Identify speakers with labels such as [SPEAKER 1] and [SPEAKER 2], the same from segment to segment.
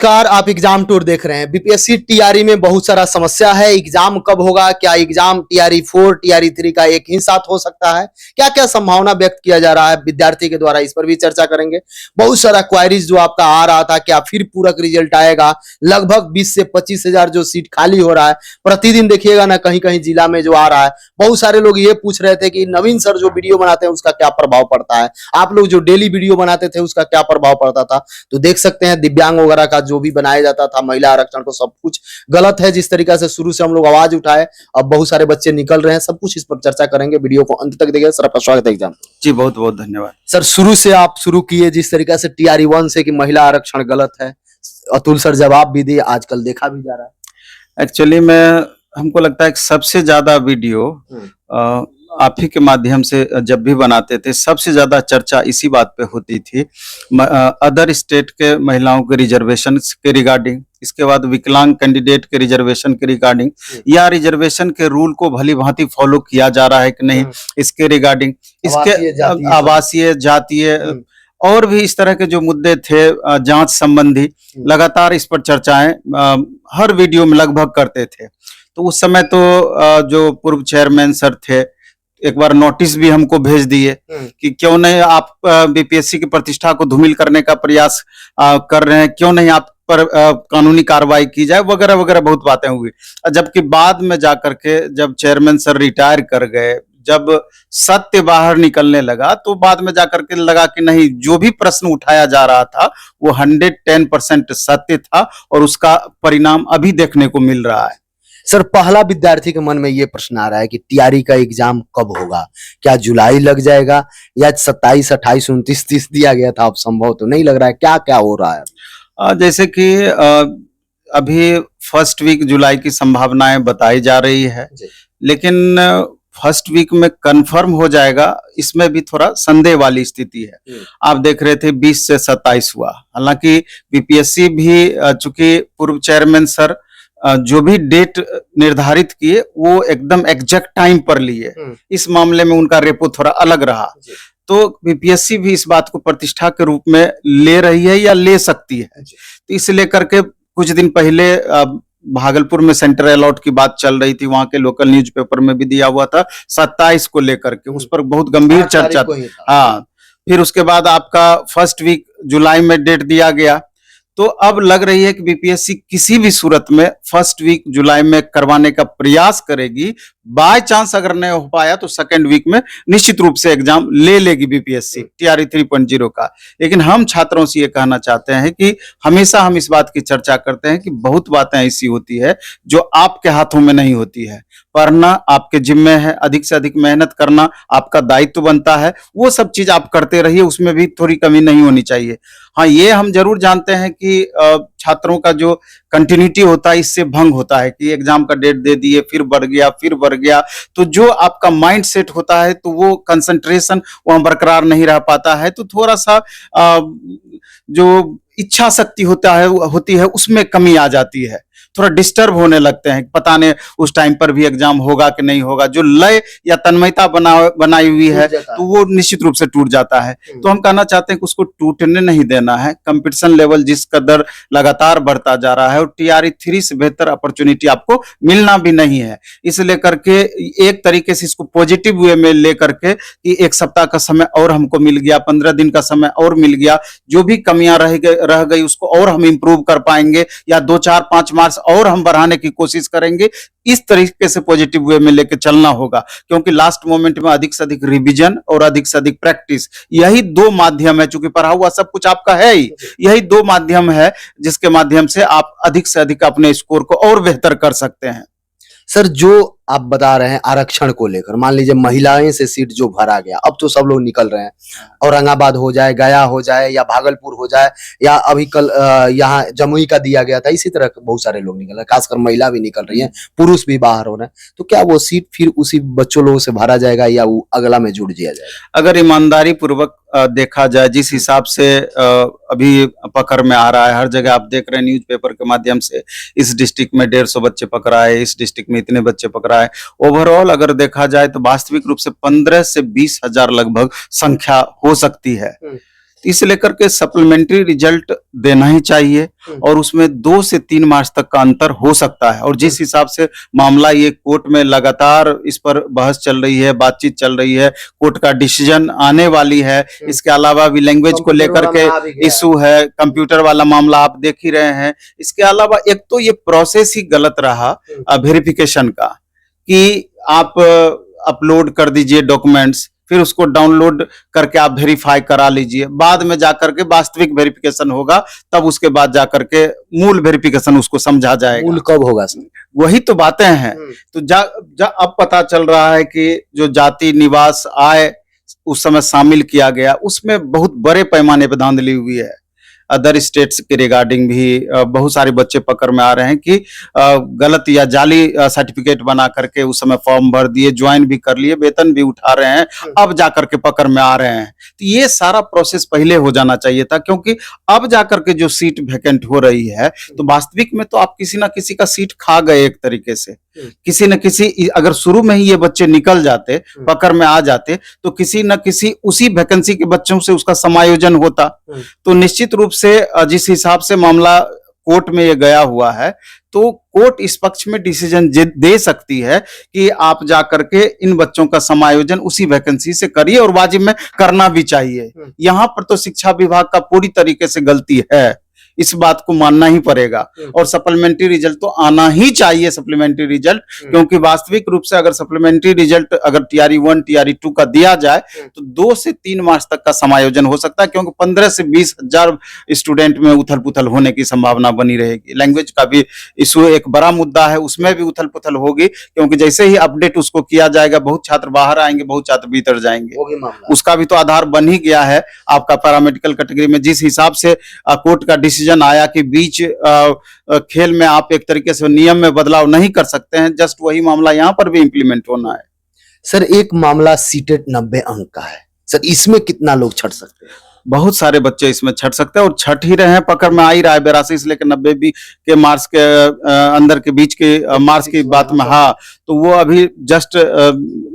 [SPEAKER 1] Car आप exam tour देख रहे हैं। बीपीएससी टीआरई में बहुत सारा समस्या है। एग्जाम कब होगा, क्या एग्जाम टीआरई 4 टीआरई 3 का एक ही साथ हो सकता है, क्या क्या संभावना व्यक्त किया जा रहा है विद्यार्थी के द्वारा, इस पर भी चर्चा करेंगे। बहुत सारा क्वायरीज जो आपका आ रहा था, क्या फिर पूरक रिजल्ट आएगा। लगभग 20 से 25 हजार जो सीट खाली हो रहा है प्रतिदिन, देखिएगा ना कहीं कहीं जिला में जो आ रहा है। बहुत सारे लोग ये पूछ रहे थे कि नवीन सर जो वीडियो बनाते हैं उसका क्या प्रभाव पड़ता है, आप लोग जो डेली वीडियो बनाते थे उसका क्या प्रभाव पड़ता था। तो देख सकते हैं दिव्यांग वगैरह का जो भी बनाया जाता था, महिला आरक्षण को, सब कुछ गलत है। जिस तरीके से शुरू से हम लोग आवाज उठाए, अब बहुत सारे बच्चे निकल रहे हैं। सब कुछ इस पर चर्चा करेंगे, वीडियो को अंत तक देखिए। सर आपका स्वागत है एग्जाम।
[SPEAKER 2] जी बहुत बहुत धन्यवाद
[SPEAKER 1] सर शुरू से आप शुरू किए जिस तरीके से टीआरई 1 से कि महिला आरक्षण गलत है, अतुल सर जवाब भी दिए, आजकल देखा भी जा रहा है।
[SPEAKER 2] एक्चुअली में हमको लगता है कि सबसे ज्यादा वीडियो आप ही के माध्यम से जब भी बनाते थे, सबसे ज्यादा चर्चा इसी बात पे होती थी, अदर स्टेट के महिलाओं के रिजर्वेशन के रिगार्डिंग, इसके बाद विकलांग कैंडिडेट के रिजर्वेशन के रिगार्डिंग, या रिजर्वेशन के रूल को भली भांति फॉलो किया जा रहा है कि नहीं इसके रिगार्डिंग, इसके आवासीय जातीय और भी इस तरह के जो मुद्दे थे जांच संबंधी, लगातार इस पर चर्चाएं हर वीडियो में लगभग करते थे। तो उस समय तो जो पूर्व चेयरमैन सर थे, एक बार नोटिस भी हमको भेज दिए कि क्यों नहीं आप बीपीएससी की प्रतिष्ठा को धूमिल करने का प्रयास कर रहे हैं, क्यों नहीं आप पर कानूनी कार्रवाई की जाए, वगैरह वगैरह बहुत बातें हुई। जबकि बाद में जाकर के जब चेयरमैन सर रिटायर कर गए, जब सत्य बाहर निकलने लगा, तो बाद में जाकर के लगा कि नहीं, जो भी प्रश्न उठाया जा रहा था वो 110% सत्य था और उसका परिणाम अभी देखने को मिल रहा है।
[SPEAKER 1] सर पहला विद्यार्थी के मन में ये प्रश्न आ रहा है कि टीआरई का एग्जाम कब होगा, क्या जुलाई लग जाएगा या 27, 28, 29, 30 दिया गया था, अब संभव तो नहीं लग रहा है। क्या क्या हो रहा है?
[SPEAKER 2] जैसे कि अभी फर्स्ट वीक जुलाई की संभावनाएं बताई जा रही है, लेकिन फर्स्ट वीक में कंफर्म हो जाएगा, इसमें भी थोड़ा संदेह वाली स्थिति है। आप देख रहे थे 20 से 27 हुआ, हालांकि बीपीएससी भी चूंकि पूर्व चेयरमैन सर जो भी डेट निर्धारित किए वो एकदम एग्जैक्ट टाइम पर लिए, इस मामले में उनका रेपो थोड़ा अलग रहा। तो बीपीएससी भी इस बात को प्रतिष्ठा के रूप में ले रही है या ले सकती है। तो इस लेकर के कुछ दिन पहले भागलपुर में सेंटर अलॉट की बात चल रही थी, वहां के लोकल न्यूज़पेपर में भी दिया हुआ था 27 को लेकर के, उस पर बहुत गंभीर चर्चा। हाँ, फिर उसके बाद आपका फर्स्ट वीक जुलाई में डेट दिया गया। तो अब लग रही है कि बीपीएससी किसी भी सूरत में फर्स्ट वीक जुलाई में करवाने का प्रयास करेगी। बाय चांस अगर नहीं हो पाया तो सेकंड वीक में निश्चित रूप से एग्जाम ले लेगी बीपीएससी टीआरई 3.0 का। लेकिन हम छात्रों से ये कहना चाहते हैं कि हमेशा हम इस बात की चर्चा करते हैं कि बहुत बातें ऐसी होती है जो आपके हाथों में नहीं होती है। पढ़ना आपके जिम्मे है, अधिक से अधिक मेहनत करना आपका दायित्व बनता है, वो सब चीज आप करते रहिए, उसमें भी थोड़ी कमी नहीं होनी चाहिए। हाँ, ये हम जरूर जानते हैं कि छात्रों का जो कंटिन्यूटी होता है इससे भंग होता है कि एग्जाम का डेट दे दिए, फिर बढ़ गया, तो जो आपका माइंड सेट होता है तो वो कंसंट्रेशन वहां बरकरार नहीं रह पाता है। तो थोड़ा सा जो इच्छा शक्ति होती है उसमें कमी आ जाती है, थोड़ा डिस्टर्ब होने लगते हैं, पता नहीं उस टाइम पर भी एग्जाम होगा कि नहीं होगा। जो लय या तन्मयता बनाई हुई है तो वो निश्चित रूप से टूट जाता है। तो हम कहना चाहते हैं कि उसको टूटने नहीं देना है। कंपटीशन लेवल जिस कदर लगातार बढ़ता जा रहा है और टीआरई 3 से बेहतर अपॉर्चुनिटी आपको मिलना भी नहीं है, इसलिए करके एक तरीके से इसको पॉजिटिव वे में लेकर के कि एक सप्ताह का समय और हमको मिल गया, 15 दिन का समय और मिल गया, जो भी कमियां रह गई उसको और हम इंप्रूव कर पाएंगे या 2, 4, 5 मार्क्स और हम बढ़ाने की कोशिश करेंगे। इस तरीके से पॉजिटिव वे में लेके चलना होगा, क्योंकि लास्ट मोमेंट में अधिक से अधिक रिवीजन और अधिक से अधिक प्रैक्टिस, यही 2 माध्यम है। चूंकि पढ़ा हुआ सब कुछ आपका है ही, यही 2 माध्यम है जिसके माध्यम से आप अधिक से अधिक अपने स्कोर को और बेहतर कर सकते हैं।
[SPEAKER 1] सर जो आप बता रहे हैं आरक्षण को लेकर, मान लीजिए महिलाएं से सीट जो भरा गया, अब तो सब लोग निकल रहे हैं, औरंगाबाद हो जाए, गया हो जाए या भागलपुर हो जाए, या अभी कल यहाँ जमुई का दिया गया था, इसी तरह के बहुत सारे लोग निकल रहे हैं, खासकर महिला भी निकल रही हैं, पुरुष भी बाहर हो रहे हैं। तो क्या वो सीट फिर उसी बच्चों लोगों से भरा जाएगा या वो अगला में जुड़ दिया जाएगा?
[SPEAKER 2] अगर ईमानदारी पूर्वक देखा जाए, जिस हिसाब से अभी पकड़ में आ रहा है, हर जगह आप देख रहे हैं न्यूज़पेपर के माध्यम से, इस डिस्ट्रिक्ट में 150 बच्चे पकड़ाए, इस डिस्ट्रिक्ट में इतने बच्चे पकड़ाए, ओवरऑल अगर देखा जाए तो वास्तविक रूप से 15 से 20 हजार लगभग संख्या हो सकती है। इस लेकर के सप्लीमेंट्री रिजल्ट देना ही चाहिए और उसमें 2 से 3 मार्क्स तक का अंतर हो सकता है। और जिस हिसाब से मामला ये कोर्ट में लगातार इस पर बहस चल रही है, बातचीत चल रही है, कोर्ट का डिसीजन आने वाली है। इसके अलावा भी लैंग्वेज को लेकर के इशू है, कंप्यूटर वाला मामला आप देख ही रहे हैं। इसके अलावा एक तो ये प्रोसेस ही गलत रहा वेरिफिकेशन का, कि आप अपलोड कर दीजिए डॉक्यूमेंट्स, फिर उसको डाउनलोड करके आप वेरीफाई करा लीजिए, बाद में जाकर के वास्तविक वेरिफिकेशन होगा, तब उसके बाद जाकर के मूल वेरिफिकेशन उसको समझा जाएगा।
[SPEAKER 1] मूल कब होगा सर?
[SPEAKER 2] वही तो बातें हैं। तो अब पता चल रहा है कि जो जाति, निवास, आय उस समय शामिल किया गया, उसमें बहुत बड़े पैमाने पर धांधली हुई है। अदर स्टेट्स के रिगार्डिंग भी बहुत सारे बच्चे पकड़ में आ रहे हैं कि गलत या जाली सर्टिफिकेट बना करके उस समय फॉर्म भर दिए, ज्वाइन भी कर लिए, वेतन भी उठा रहे हैं, अब जाकर के पकड़ में आ रहे हैं। तो ये सारा प्रोसेस पहले हो जाना चाहिए था, क्योंकि अब जाकर के जो सीट वैकेंट हो रही है, तो वास्तविक में तो आप किसी ना किसी का सीट खा गए एक तरीके से। किसी न किसी, अगर शुरू में ही ये बच्चे निकल जाते, पकड़ में आ जाते, तो किसी न किसी उसी वैकेंसी के बच्चों से उसका समायोजन होता। तो निश्चित रूप से जिस हिसाब से मामला कोर्ट में ये गया हुआ है, तो कोर्ट इस पक्ष में डिसीजन दे सकती है कि आप जाकर के इन बच्चों का समायोजन उसी वैकेंसी से करिए, और वाजिब में करना भी चाहिए। यहाँ पर तो शिक्षा विभाग का पूरी तरीके से गलती है, इस बात को मानना ही पड़ेगा। और सप्लीमेंट्री रिजल्ट तो आना ही चाहिए, सप्लीमेंट्री रिजल्ट, क्योंकि वास्तविक रूप से अगर सप्लीमेंट्री रिजल्ट अगर टीआरई 1 टीआरई 2 का दिया जाए, तो 2 से 3 मार्च तक का समायोजन हो सकता है, क्योंकि 15 से 20 हजार स्टूडेंट में उथल पुथल होने की संभावना बनी रहेगी। लैंग्वेज का भी इशू एक बड़ा मुद्दा है, उसमें भी उथल पुथल होगी, क्योंकि जैसे ही अपडेट उसको किया जाएगा, बहुत छात्र बाहर आएंगे, बहुत छात्र भीतर जाएंगे। उसका भी तो आधार बन ही गया है। आपका पैरामेडिकल कैटेगरी में जिस हिसाब से कोर्ट का डिसीजन आया कि बीच खेल में आप एक तरीके से नियम में बदलाव नहीं कर सकते हैं, जस्ट वही मामला यहाँ पर भी इंप्लीमेंट होना है।
[SPEAKER 1] सर एक मामला सीटेट 90 अंक का है सर, इसमें कितना लोग छट सकते हैं?
[SPEAKER 2] बहुत सारे बच्चे इसमें छट सकते हैं और छट ही रहे हैं, पकड़ में आ ही रहा है। 82 से लेकर 90 भी के मार्क्स के अंदर के बीच के मार्क्स की बात में, हाँ, तो वो अभी जस्ट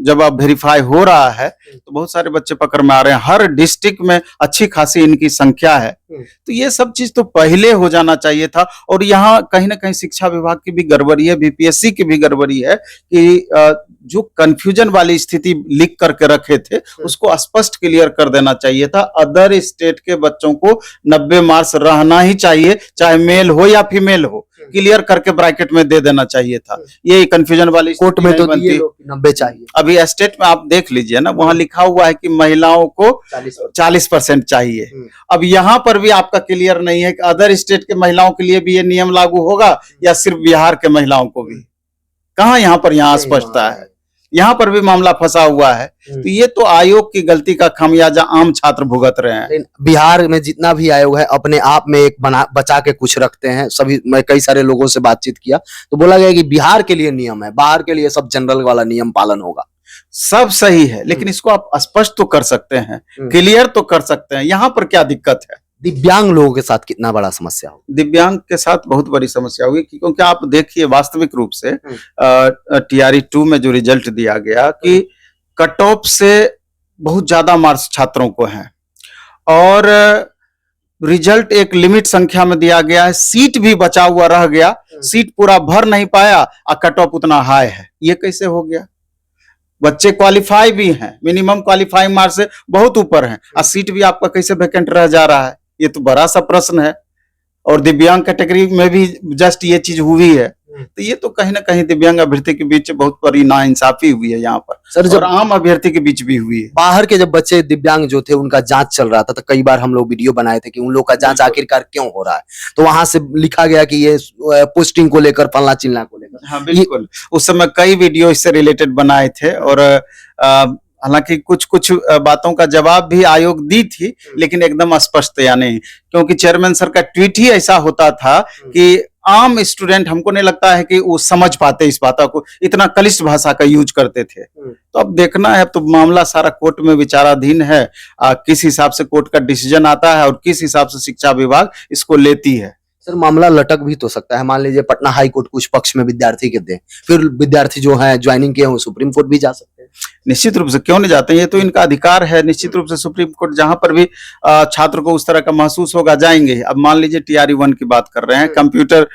[SPEAKER 2] जब अब वेरीफाई हो रहा है, तो बहुत सारे बच्चे पकड़ में आ रहे हैं। हर डिस्ट्रिक्ट में अच्छी खासी इनकी संख्या है, तो ये सब चीज तो पहले हो जाना चाहिए था। और यहाँ कहीं ना कहीं शिक्षा विभाग की भी गड़बड़ी है, बीपीएससी की भी गड़बड़ी है, कि जो कंफ्यूजन वाली स्थिति लिख करके रखे थे, उसको स्पष्ट क्लियर कर देना चाहिए था। अदर स्टेट के बच्चों को 90 मार्क्स रहना ही चाहिए, चाहे मेल हो या फीमेल हो, क्लियर करके ब्रैकेट में दे देना चाहिए था। ये कंफ्यूजन वाली
[SPEAKER 1] कोर्ट में तो दिए 90 चाहिए।
[SPEAKER 2] अभी स्टेट में आप देख लीजिए ना, वहां लिखा हुआ है कि महिलाओं को 40% चाहिए। अब यहाँ पर भी आपका क्लियर नहीं है कि अदर स्टेट के महिलाओं के लिए भी ये नियम लागू होगा या सिर्फ बिहार के महिलाओं को भी। कहाँ यहाँ पर यहाँ स्पष्टता है? यहाँ पर भी मामला फंसा हुआ है। तो ये तो आयोग की गलती का खामियाजा आम छात्र भुगत रहे हैं।
[SPEAKER 1] बिहार में जितना भी आयोग है अपने आप में एक बचा के कुछ रखते हैं। सभी, मैं कई सारे लोगों से बातचीत किया तो बोला गया कि बिहार के लिए नियम है, बाहर के लिए सब जनरल वाला नियम पालन होगा।
[SPEAKER 2] सब सही है, लेकिन इसको आप स्पष्ट तो कर सकते हैं, क्लियर तो कर सकते हैं। यहाँ पर क्या दिक्कत है?
[SPEAKER 1] दिव्यांग लोगों के साथ कितना बड़ा समस्या हो?
[SPEAKER 2] दिव्यांग के साथ बहुत बड़ी समस्या होगी, क्योंकि आप देखिए वास्तविक रूप से टीआरई 2 में जो रिजल्ट दिया गया कि कट ऑफ से बहुत ज्यादा मार्क्स छात्रों को हैं, और रिजल्ट एक लिमिट संख्या में दिया गया है, सीट भी बचा हुआ रह गया, सीट पूरा भर नहीं पाया और कट ऑफ उतना हाई है। ये कैसे हो गया? बच्चे क्वालिफाई भी हैं, मिनिमम क्वालिफाइंग मार्क्स से बहुत ऊपर हैं, और सीट भी आपका कैसे वैकेंट रह जा रहा है? ये तो बड़ा सा प्रश्न है। और दिव्यांग कैटेगरी में भी जस्ट ये चीज हुई है, तो ये तो कहीं ना कहीं दिव्यांग अभ्यर्थी के बीच बहुत बड़ी नाइंसाफी हुई है यहाँ पर सर, जब आम अभ्यर्थी के बीच भी हुई है।
[SPEAKER 1] बाहर के जब बच्चे दिव्यांग जो थे उनका जांच चल रहा था, तो कई बार हम लोग वीडियो बनाए थे कि उन लोग का जांच आखिरकार क्यों हो रहा है, तो वहां से लिखा गया कि ये पोस्टिंग को लेकर, फलना चिलना को लेकर।
[SPEAKER 2] हाँ बिल्कुल, उस समय कई वीडियो इससे रिलेटेड बनाए थे, और हालांकि कुछ बातों का जवाब भी आयोग दी थी, लेकिन एकदम स्पष्ट या नहीं, क्योंकि चेयरमैन सर का ट्वीट ही ऐसा होता था कि आम स्टूडेंट, हमको नहीं लगता है कि वो समझ पाते इस बात को, इतना कलिष्ठ भाषा का यूज करते थे। तो अब देखना है, तो मामला सारा कोर्ट में विचाराधीन है, किस हिसाब से कोर्ट का डिसीजन आता है और किस हिसाब से शिक्षा विभाग इसको लेती है।
[SPEAKER 1] सर मामला लटक भी तो सकता है। मान लीजिए पटना हाई कोर्ट कुछ पक्ष में विद्यार्थी के दे, फिर विद्यार्थी जो है ज्वाइनिंग किए वो सुप्रीम कोर्ट भी जा सकते हैं।
[SPEAKER 2] निश्चित रूप से क्यों नहीं जाते हैं, ये तो इनका अधिकार है। निश्चित रूप से सुप्रीम कोर्ट जहां पर भी छात्र को उस तरह का महसूस होगा जाएंगे। अब मान लीजिए टीआरई 1 की बात कर रहे हैं, कंप्यूटर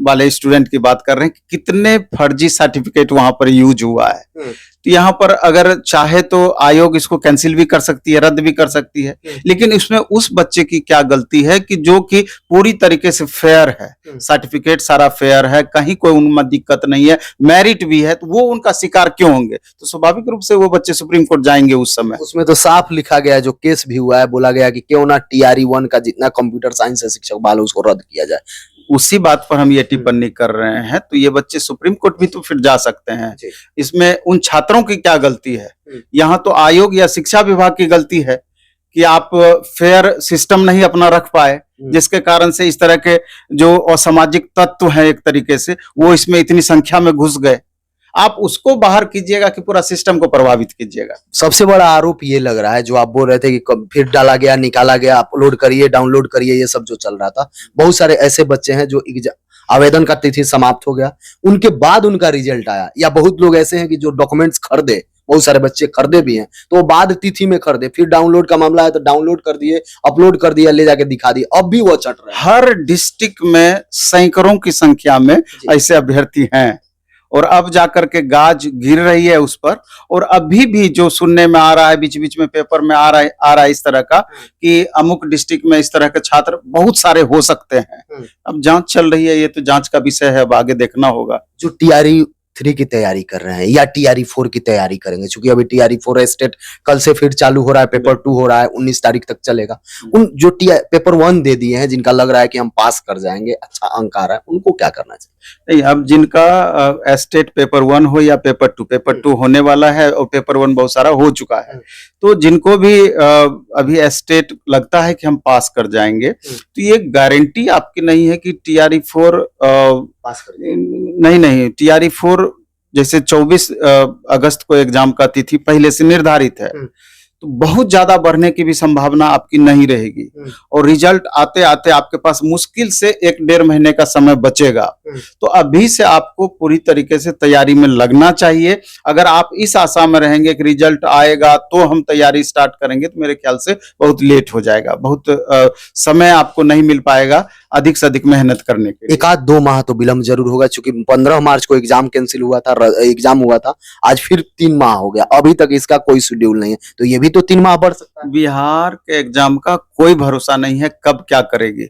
[SPEAKER 2] वाले स्टूडेंट की बात कर रहे हैं, कितने फर्जी सर्टिफिकेट वहां पर यूज हुआ है। तो यहाँ पर अगर चाहे तो आयोग इसको कैंसिल भी कर सकती है, रद्द भी कर सकती है, लेकिन इसमें उस बच्चे की क्या गलती है कि जो कि पूरी तरीके से फेयर है, सर्टिफिकेट सारा फेयर है, कहीं कोई उनमें दिक्कत नहीं है, मेरिट भी है, तो वो उनका शिकार क्यों होंगे? तो स्वाभाविक रूप से वो बच्चे सुप्रीम कोर्ट जाएंगे उस समय।
[SPEAKER 1] उसमें तो साफ लिखा गया है, जो केस भी हुआ है, बोला गया कि क्यों ना टीआरई 1 का जितना कंप्यूटर साइंस है शिक्षक बहाल उसको रद्द किया जाए।
[SPEAKER 2] उसी बात पर हम ये टिप्पणी कर रहे हैं, तो ये बच्चे सुप्रीम कोर्ट भी तो फिर जा सकते हैं। इसमें उन छात्रों की क्या गलती है? यहाँ तो आयोग या शिक्षा विभाग की गलती है कि आप फेयर सिस्टम नहीं अपना रख पाए, जिसके कारण से इस तरह के जो असामाजिक तत्व हैं एक तरीके से वो इसमें इतनी संख्या में घुस गए। आप उसको बाहर कीजिएगा कि पूरा सिस्टम को प्रभावित कीजिएगा।
[SPEAKER 1] सबसे बड़ा आरोप ये लग रहा है, जो आप बोल रहे थे कि फिर डाला गया, निकाला गया, अपलोड करिए, डाउनलोड करिए, ये सब जो चल रहा था, बहुत सारे ऐसे बच्चे हैं जो आवेदन का तिथि समाप्त हो गया, उनके बाद उनका रिजल्ट आया, या बहुत लोग ऐसे हैं कि जो डॉक्यूमेंट्स खरीदे, बहुत सारे बच्चे खरीदे भी हैं, तो वो बाद तिथि में खरीदे, फिर डाउनलोड का मामला है तो डाउनलोड कर दिए, अपलोड कर दिया, ले जाके दिखा दिए, अब भी वो चट रहे हैं।
[SPEAKER 2] हर डिस्ट्रिक्ट में सैकड़ों की संख्या में ऐसे अभ्यर्थी हैं, और अब जाकर के गाज गिर रही है उस पर। और अभी भी जो सुनने में आ रहा है, बीच बीच में पेपर में आ रहा है इस तरह का कि अमुक डिस्ट्रिक्ट में इस तरह के छात्र बहुत सारे हो सकते हैं। अब जांच चल रही है, ये तो जांच का विषय है, अब आगे देखना होगा।
[SPEAKER 1] जो टीआरई 3 की तैयारी कर रहे हैं या टीआरई 4 की तैयारी करेंगे, क्योंकि अभी टीआरई 4 स्टेट कल से फिर चालू हो रहा है, पेपर 2 हो रहा है, 19 तारीख तक चलेगा। उन जो पेपर 1 दे दिए हैं, जिनका लग रहा है कि हम पास कर जाएंगे, अच्छा अंक आ रहा है, उनको क्या करना चाहिए?
[SPEAKER 2] नहीं, अब जिनका स्टेट पेपर 1 हो या पेपर 2, पेपर 2 होने वाला है और पेपर 1 बहुत सारा हो चुका है, तो जिनको भी अभी स्टेट लगता है कि हम पास कर जाएंगे, तो ये गारंटी आपकी नहीं है कि टीआरई 4
[SPEAKER 1] पास कर
[SPEAKER 2] नहीं, टीआरई 4 जैसे 24 अगस्त को एग्जाम का तिथि पहले से निर्धारित है, तो बहुत ज्यादा बढ़ने की भी संभावना आपकी नहीं रहेगी, और रिजल्ट आते आते आपके पास मुश्किल से 1-1.5 महीने का समय बचेगा। तो अभी से आपको पूरी तरीके से तैयारी में लगना चाहिए। अगर आप इस आशा में रहेंगे कि रिजल्ट आएगा तो हम तैयारी स्टार्ट करेंगे, तो मेरे ख्याल से बहुत लेट हो जाएगा, बहुत समय आपको नहीं मिल पाएगा अधिक से अधिक मेहनत करने के लिए।
[SPEAKER 1] 1-2 माह तो विलंब जरूर होगा, क्योंकि 15 मार्च को एग्जाम कैंसिल हुआ था, एग्जाम हुआ था, आज फिर 3 माह हो गया, अभी तक इसका कोई शेड्यूल नहीं है, तो ये भी तो 3 माह बढ़ सकता है।
[SPEAKER 2] बिहार के एग्जाम का कोई भरोसा नहीं है कब क्या करेगी।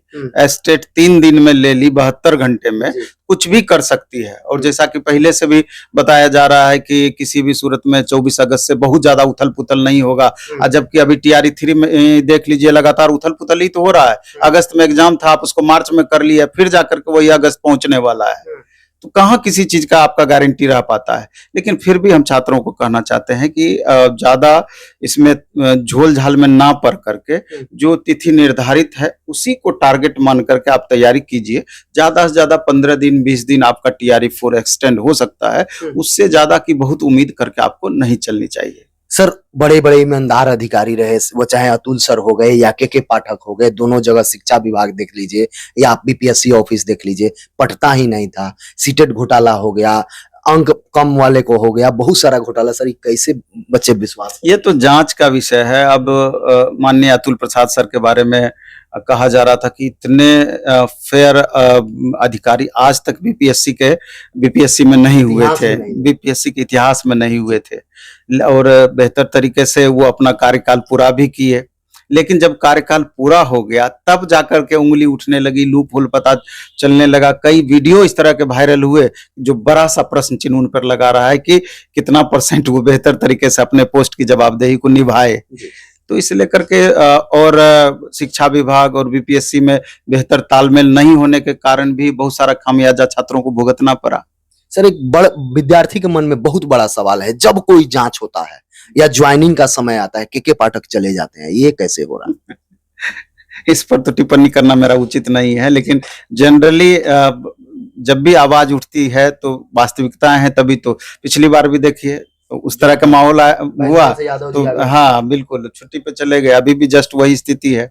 [SPEAKER 2] स्टेट 3 दिन में ले ली, 72 घंटे में कुछ भी कर सकती है। और जैसा कि पहले से भी बताया जा रहा है कि किसी भी सूरत में 24 अगस्त से बहुत ज्यादा उथल पुथल नहीं होगा, जबकि अभी टीआरई 3 में देख लीजिए लगातार उथल पुथल ही तो हो रहा है। अगस्त में एग्जाम था, आप उसको मार्च में कर लिया, फिर जाकर के वही अगस्त पहुंचने वाला है, तो कहाँ किसी चीज का आपका गारंटी रह पाता है। लेकिन फिर भी हम छात्रों को कहना चाहते हैं कि ज्यादा इसमें झोल झाल में ना पड़ करके जो तिथि निर्धारित है उसी को टारगेट मान करके आप तैयारी कीजिए। ज्यादा से ज्यादा 15 दिन 20 दिन आपका टीआरई 4 एक्सटेंड हो सकता है, उससे ज्यादा की बहुत उम्मीद करके आपको नहीं चलनी चाहिए।
[SPEAKER 1] सर, बड़े बड़े ईमानदार अधिकारी रहे, वो चाहे अतुल सर हो गए या के पाठक हो गए, दोनों जगह शिक्षा विभाग देख लीजिए या आप बीपीएससी ऑफिस देख लीजिए, पटता ही नहीं था। सीटेट घोटाला हो गया, अंक कम वाले को हो गया, बहुत सारा घोटाला। सर, कैसे बच्चे विश्वास?
[SPEAKER 2] ये तो जांच का विषय है। अब माननीय अतुल प्रसाद सर के बारे में कहा जा रहा था कि इतने फेयर अधिकारी आज तक बीपीएससी में नहीं हुए थे, बीपीएससी के इतिहास में नहीं हुए थे, और बेहतर तरीके से वो अपना कार्यकाल पूरा भी किए। लेकिन जब कार्यकाल पूरा हो गया तब जाकर के उंगली उठने लगी, लूप होल पता चलने लगा। कई वीडियो इस तरह के वायरल हुए जो बड़ा सा प्रश्न चिन्ह उन पर लगा रहा है कि कितना % वो बेहतर तरीके से अपने पोस्ट की जवाबदेही को निभाए। तो इस लेकर के और शिक्षा विभाग और बीपीएससी में बेहतर तालमेल नहीं होने के कारण भी बहुत सारा खामियाजा छात्रों को भुगतना पड़ा।
[SPEAKER 1] सर, एक बड़ा विद्यार्थी के मन में बहुत बड़ा सवाल है, जब कोई जांच होता है या ज्वाइनिंग का समय आता है, के पाठक चले जाते हैं, ये कैसे हो रहा है?
[SPEAKER 2] इस पर तो टिप्पणी करना मेरा उचित नहीं है, लेकिन जनरली जब भी आवाज उठती है तो वास्तविकताएं हैं, तभी तो पिछली बार भी देखिए उस तरह का माहौल हुआ तो हाँ बिल्कुल छुट्टी पे चले गए, अभी भी जस्ट वही स्थिति है।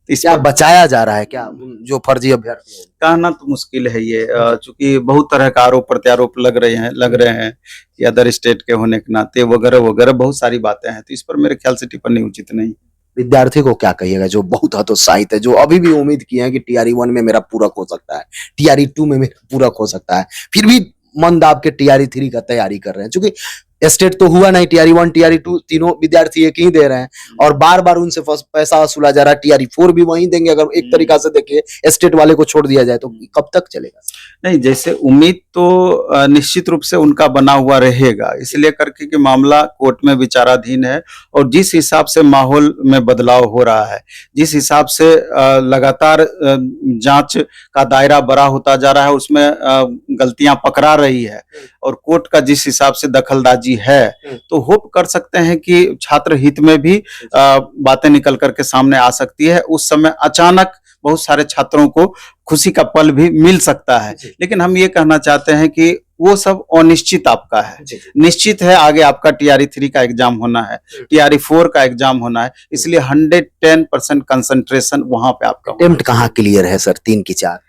[SPEAKER 2] इस
[SPEAKER 1] क्या
[SPEAKER 2] पर
[SPEAKER 1] बचाया जा रहा है क्या जो फर्जी अभ्यर्थी है?
[SPEAKER 2] कहना तो मुश्किल है ये, चूंकि बहुत तरह का आरोप प्रत्यारोप लग रहे हैं कि अदर स्टेट के होने के नाते वगैरह वगैरह बहुत सारी बातें हैं, तो इस पर मेरे ख्याल से टिप्पणी उचित नहीं।
[SPEAKER 1] विद्यार्थी को क्या कहिएगा जो बहुत हतोत्साहित है, जो अभी भी उम्मीद किए हैं कि टीआरई 1 में मेरा पूरक हो सकता है, टीआरई 2 में मेरा पूरक हो सकता है, फिर भी मन दाब के टीआरई 3 का तैयारी कर रहे हैं, क्योंकि स्टेट तो हुआ नहीं, टीआरई 1 टीआरई 2 तीनों विद्यार्थी एक ही दे रहे हैं और बार बार उनसे पैसा वसूला जा रहा है। टीआरई 4 भी वही देंगे अगर एक तरीका से देखिए स्टेट वाले को छोड़ दिया जाए तो कब तक चलेगा?
[SPEAKER 2] नहीं, जैसे उम्मीद तो निश्चित रूप से उनका बना हुआ रहेगा, इसलिए करके कि मामला कोर्ट में विचाराधीन है और जिस हिसाब से माहौल में बदलाव हो रहा है, जिस हिसाब से लगातार जांच का दायरा बड़ा होता जा रहा है, उसमें गलतियां पकड़ा रही है और कोर्ट का जिस हिसाब से दखलंदाजी है, तो होप कर सकते हैं कि छात्र हित में भी बातें निकल करके सामने आ सकती है। उस समय अचानक बहुत सारे छात्रों को खुशी का पल भी मिल सकता है, लेकिन हम ये कहना चाहते हैं कि वो सब अनिश्चित आपका है। निश्चित है आगे आपका टीआरई 3 का एग्जाम होना है, टीआरई 4 का एग्जाम होना है, इसलिए 110% कंसंट्रेशन वहां पे आपका होगा।
[SPEAKER 1] अटेम्प्ट कहाँ क्लियर है सर? 3 की 4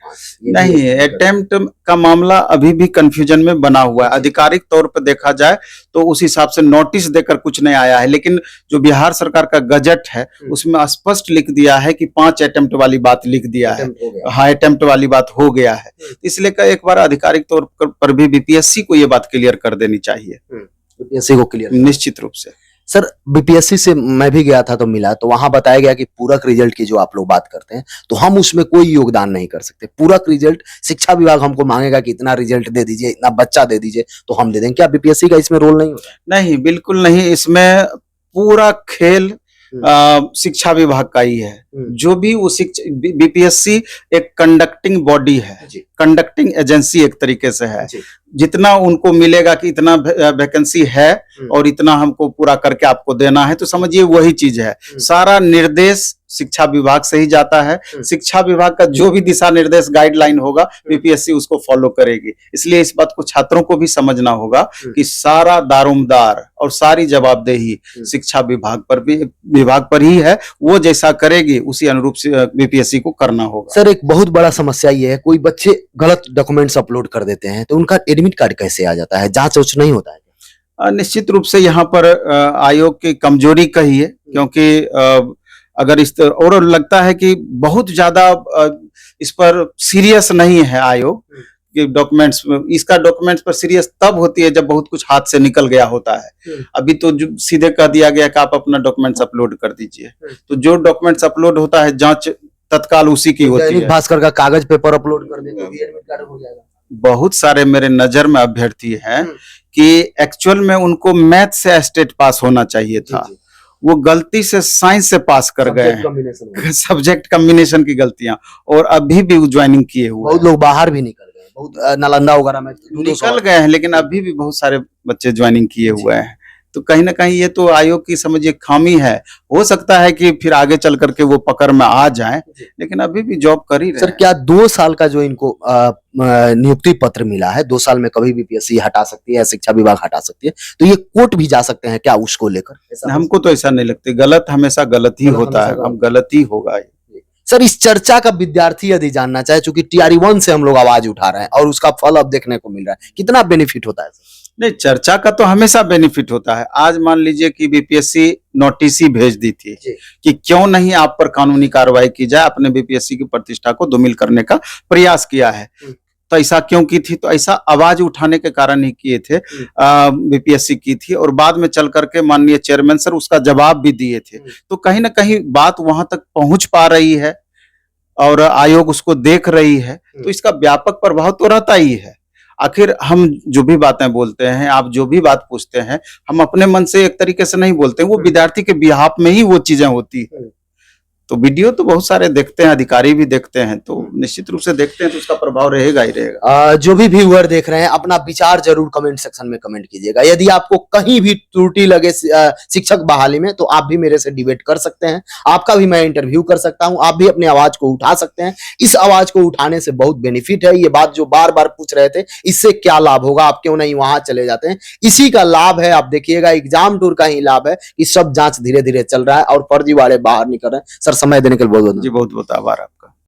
[SPEAKER 2] नहीं, अटेम्प्ट का मामला अभी भी कंफ्यूजन में बना हुआ है। आधिकारिक तौर पर देखा जाए तो उस हिसाब से नोटिस देकर कुछ नहीं आया है, लेकिन जो बिहार सरकार का गजट है उसमें स्पष्ट लिख दिया है कि 5 अटेम्प्ट वाली बात लिख दिया है। हाँ, अटेम्प्ट वाली बात हो गया है, इसलिए एक बार आधिकारिक तौर पर भी बीपीएससी को ये बात क्लियर कर देनी चाहिए।
[SPEAKER 1] बीपीएससी को क्लियर
[SPEAKER 2] निश्चित रूप से।
[SPEAKER 1] सर बीपीएससी से मैं भी गया था तो मिला, तो वहां बताया गया कि पूरक रिजल्ट की जो आप लोग बात करते हैं तो हम उसमें कोई योगदान नहीं कर सकते। पूरक रिजल्ट शिक्षा विभाग हमको मांगेगा कि इतना रिजल्ट दे दीजिए, इतना बच्चा दे दीजिए, तो हम दे देंगे। क्या बीपीएससी का इसमें रोल नहीं होता?
[SPEAKER 2] नहीं, बिल्कुल नहीं, इसमें पूरा खेल शिक्षा विभाग का ही है। जो भी वो बीपीएससी एक कंडक्टिंग बॉडी है, कंडक्टिंग एजेंसी एक तरीके से है। जितना उनको मिलेगा कि इतना वैकेंसी है और इतना हमको पूरा करके आपको देना है, तो समझिए वही चीज है। सारा निर्देश शिक्षा विभाग से ही जाता है। शिक्षा विभाग का जो भी दिशा निर्देश गाइडलाइन होगा बीपीएससी उसको फॉलो करेगी। इसलिए इस बात को छात्रों को भी समझना होगा कि सारा दारोमदार और सारी जवाबदेही शिक्षा विभाग पर ही है। वो जैसा करेगी उसी अनुरूप से बीपीएससी को करना होगा।
[SPEAKER 1] सर एक बहुत बड़ा समस्या ये है, कोई बच्चे गलत डॉक्यूमेंट्स अपलोड कर देते हैं तो उनका एडमिट कार्ड कैसे आ जाता है? जांच उच नहीं होता है?
[SPEAKER 2] निश्चित रूप से यहाँ पर आयोग की कमजोरी कही है, क्योंकि अगर इस और लगता है कि बहुत ज्यादा इस पर सीरियस नहीं है आयोग कि डॉक्यूमेंट्स, इसका डॉक्यूमेंट्स पर सीरियस तब होती है जब बहुत कुछ हाथ से निकल गया होता है। अभी तो जो सीधे कह दिया गया कि आप अपना डॉक्यूमेंट्स अपलोड कर दीजिए, तो जो डॉक्यूमेंट्स अपलोड होता है जांच तत्काल उसी की होती है।
[SPEAKER 1] भास्कर का कागज पेपर अपलोड कर दे तो भी एडमिट कार्ड हो जाएगा।
[SPEAKER 2] बहुत सारे मेरे नजर में अभ्यर्थी हैं कि एक्चुअल में उनको मैथ से स्टेट पास होना चाहिए था, वो गलती से साइंस से पास कर गए हैं, सब्जेक्ट कॉम्बिनेशन की गलतियां, और अभी भी ज्वाइनिंग किए हुए
[SPEAKER 1] बहुत लोग बाहर भी निकल गए, बहुत नालंदा वगैरह में
[SPEAKER 2] निकल गए हैं, लेकिन अभी भी बहुत सारे बच्चे ज्वाइनिंग किए हुए हैं। तो कहीं ना कहीं ये तो आयोग की समझिए खामी है। हो सकता है कि फिर आगे चल करके वो पकड़ में आ जाएं, लेकिन अभी भी जॉब कर ही रहे हैं।
[SPEAKER 1] सर क्या 2 साल का जो इनको नियुक्ति पत्र मिला है, 2 साल में कभी भी बीपीएससी हटा सकती है या शिक्षा विभाग हटा सकती है, तो ये कोर्ट भी जा सकते हैं क्या उसको लेकर?
[SPEAKER 2] हमको तो ऐसा नहीं लगता, गलत हमेशा गलत ही होता है, अब गलत ही होगा।
[SPEAKER 1] सर इस चर्चा का विद्यार्थी यदि जानना चाहे, चूंकि टीआरई 1 से हम लोग आवाज उठा रहे हैं और उसका फल अब देखने को मिल रहा है, कितना बेनिफिट होता है?
[SPEAKER 2] नहीं, चर्चा का तो हमेशा बेनिफिट होता है। आज मान लीजिए कि बीपीएससी नोटिस ही भेज दी थी कि क्यों नहीं आप पर कानूनी कार्रवाई की जाए, अपने बीपीएससी की प्रतिष्ठा को धूमिल करने का प्रयास किया है। तो ऐसा क्यों की थी? तो ऐसा आवाज उठाने के कारण ही किए थे, बीपीएससी की थी, और बाद में चल करके माननीय चेयरमैन सर उसका जवाब भी दिए थे। तो कहीं ना कहीं बात वहां तक पहुंच पा रही है और आयोग उसको देख रही है, तो इसका व्यापक प्रभाव तो रहता ही है। आखिर हम जो भी बातें बोलते हैं, आप जो भी बात पूछते हैं, हम अपने मन से एक तरीके से नहीं बोलते, वो विद्यार्थी के बिहाफ में ही वो चीजें होती है। तो वीडियो तो बहुत सारे देखते हैं, अधिकारी भी देखते हैं, तो निश्चित रूप से देखते हैं, तो उसका प्रभाव रहेगा ही रहेगा।
[SPEAKER 1] जो भी व्यूअर देख रहे हैं अपना विचार जरूर कमेंट सेक्शन में कमेंट कीजिएगा। यदि आपको कहीं भी त्रुटि लगे शिक्षक बहाली में, तो आप भी मेरे से डिबेट कर सकते हैं, आपका भी मैं इंटरव्यू कर सकता हूं, आप भी अपनी आवाज को उठा सकते हैं। इस आवाज को उठाने से बहुत बेनिफिट है। ये बात जो बार बार पूछ रहे थे, इससे क्या लाभ होगा, आप क्यों नहीं वहां चले जाते हैं, इसी का लाभ है। आप देखिएगा एग्जाम टूर का ही लाभ है कि सब जांच धीरे धीरे चल रहा है और फर्जीवाड़े बाहर निकल रहे हैं। सर समय देने के लिए बहुत बहुत
[SPEAKER 2] जी बहुत बहुत आभार।